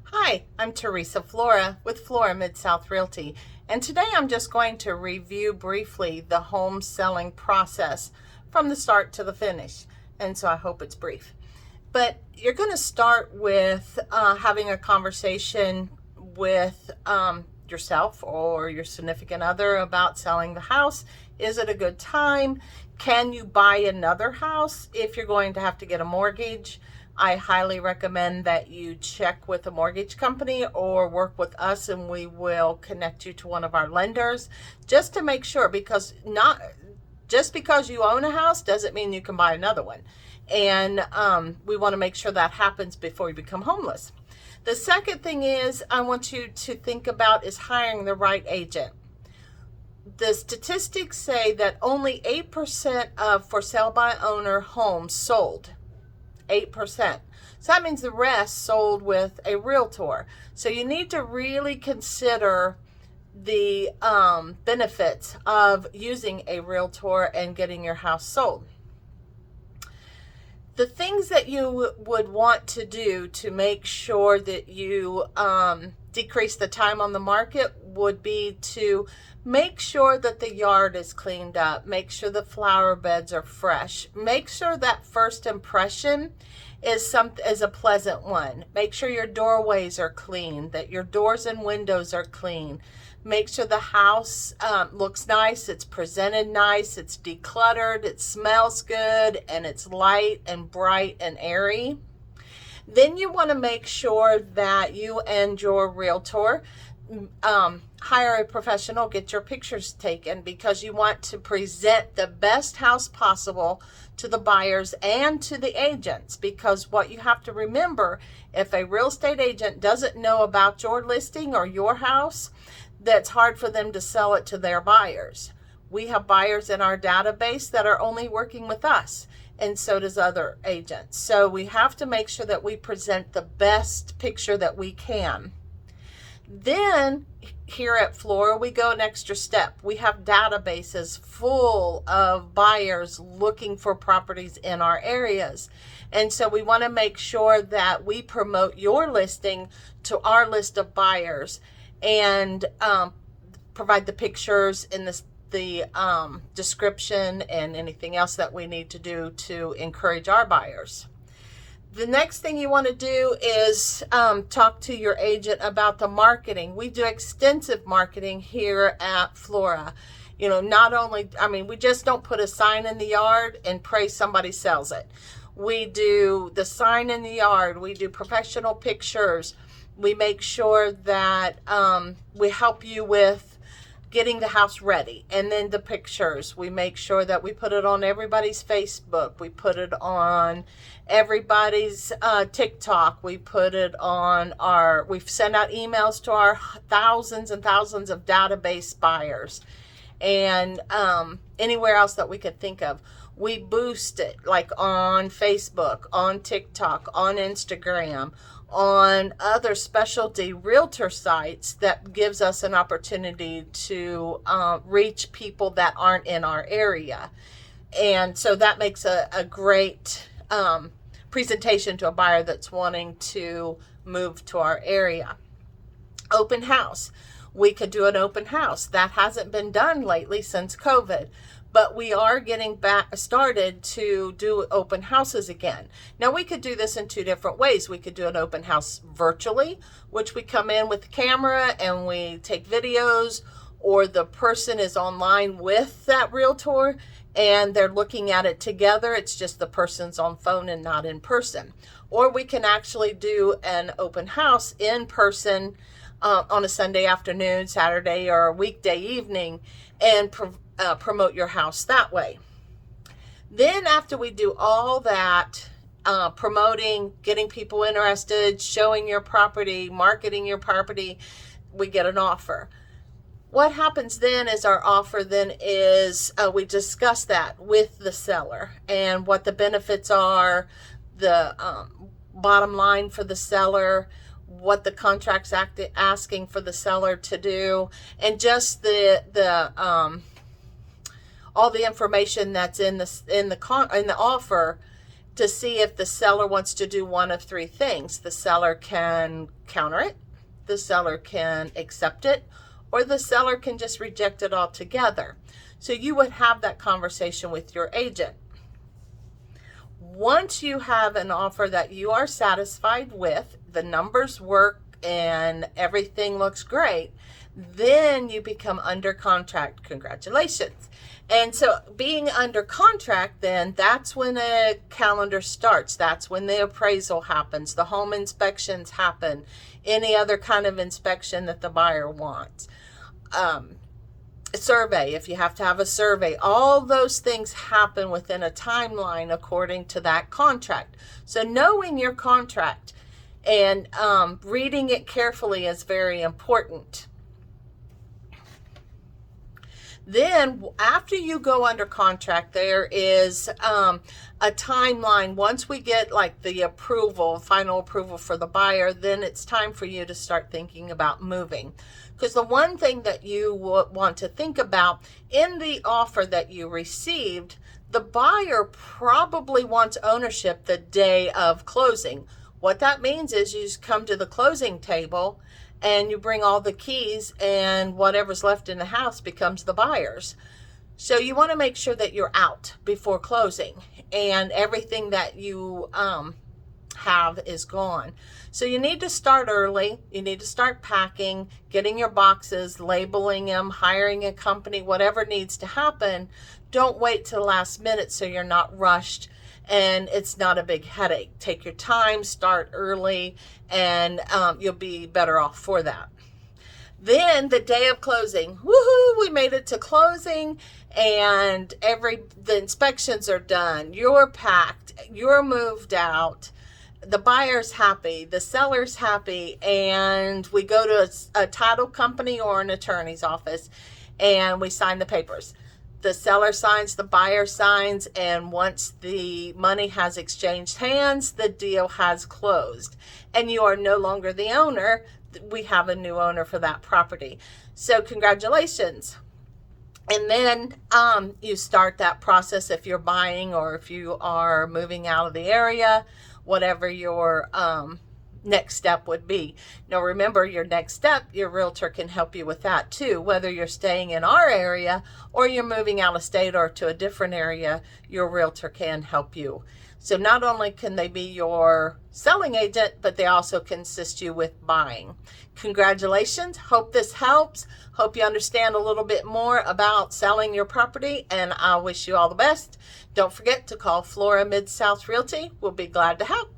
Hi, I'm Teresa Flora with Flora Mid-South Realty, and today I'm just going to review briefly the home selling process from the start to the finish, and so I hope it's brief. But you're going to start with having a conversation with yourself or your significant other about selling the house. Is it a good time? Can you buy another house if you're going to have to get a mortgage? I highly recommend that you check with a mortgage company or work with us, and we will connect you to one of our lenders just to make sure, because not just because you own a house doesn't mean you can buy another one. And we want to make sure that happens before you become homeless. The second thing is I want you to think about is hiring the right agent. The statistics say that only 8% of for sale by owner homes sold. 8%. So that means the rest sold with a realtor. So you need to really consider the benefits of using a realtor and getting your house sold. The things that you would want to do to make sure that you decrease the time on the market would be to make sure that the yard is cleaned up, make sure the flower beds are fresh, make sure that first impression is a pleasant one. Make sure your doorways are clean, that your doors and windows are clean. Make sure the house looks nice, it's presented nice, it's decluttered, it smells good, and it's light and bright and airy. Then you want to make sure that you and your realtor hire a professional, get your pictures taken, because you want to present the best house possible to the buyers and to the agents. Because what you have to remember, if a real estate agent doesn't know about your listing or your house, that's hard for them to sell it to their buyers. We have buyers in our database that are only working with us, and so does other agents. So we have to make sure that we present the best picture that we can. Then here at Flora, we go an extra step. We have databases full of buyers looking for properties in our areas. And so we want to make sure that we promote your listing to our list of buyers and provide the pictures in the description and anything else that we need to do to encourage our buyers. The next thing you want to do is talk to your agent about the marketing. We do extensive marketing here at Flora. You know, not only, we just don't put a sign in the yard and pray somebody sells it. We do the sign in the yard. We do professional pictures. We make sure that we help you with getting the house ready, and then the pictures. We make sure that we put it on everybody's Facebook. We put it on everybody's TikTok. We put it on we've sent out emails to our thousands and thousands of database buyers, and anywhere else that we could think of. We boost it, like on Facebook, on TikTok, on Instagram, on other specialty realtor sites that gives us an opportunity to reach people that aren't in our area. And so that makes a great presentation to a buyer that's wanting to move to our area. Open house. We could do an open house. That hasn't been done lately since COVID, but we are getting back started to do open houses again. Now, we could do this in two different ways. We could do an open house virtually, which we come in with the camera and we take videos, or the person is online with that realtor and they're looking at it together. It's just the person's on phone and not in person. Or we can actually do an open house in person on a Sunday afternoon, Saturday, or a weekday evening, and promote your house that way. Then after we do all that, promoting, getting people interested, showing your property, marketing your property, we get an offer. What happens then is our offer then is we discuss that with the seller and what the benefits are, the bottom line for the seller, what the contract's asking for the seller to do, and just the all the information that's in the offer to see if the seller wants to do one of three things. The seller can counter it, the seller can accept it, or the seller can just reject it altogether. So you would have that conversation with your agent. Once you have an offer that you are satisfied with, the numbers work and everything looks great, then you become under contract. Congratulations. And so being under contract, then that's when a calendar starts. That's when the appraisal happens, the home inspections happen, any other kind of inspection that the buyer wants. A survey, if you have to have a survey, all those things happen within a timeline according to that contract. So knowing your contract and reading it carefully is very important. Then after you go under contract, there is a timeline. Once we get like the approval, final approval for the buyer, then it's time for you to start thinking about moving. Because the one thing that you want to think about in the offer that you received, the buyer probably wants ownership the day of closing. What that means is you come to the closing table and you bring all the keys, and whatever's left in the house becomes the buyer's. So you want to make sure that you're out before closing and everything that you have is gone. So you need to start early. You need to start packing, getting your boxes, labeling them, hiring a company, whatever needs to happen. Don't wait till the last minute so you're not rushed and it's not a big headache. Take your time, start early, and you'll be better off for that. Then the day of closing, woohoo, we made it to closing, and the inspections are done. You're packed, you're moved out, the buyer's happy, the seller's happy, and we go to a title company or an attorney's office and we sign the papers. The seller signs, the buyer signs, and once the money has exchanged hands, the deal has closed. And you are no longer the owner. We have a new owner for that property. So congratulations. And then you start that process if you're buying or if you are moving out of the area, whatever your next step would be. Now remember, your next step, your realtor can help you with that too. Whether you're staying in our area or you're moving out of state or to a different area, your realtor can help you. So not only can they be your selling agent, but they also can assist you with buying. Congratulations. Hope this helps. Hope you understand a little bit more about selling your property, and I wish you all the best. Don't forget to call Flora Mid-South Realty. We'll be glad to help.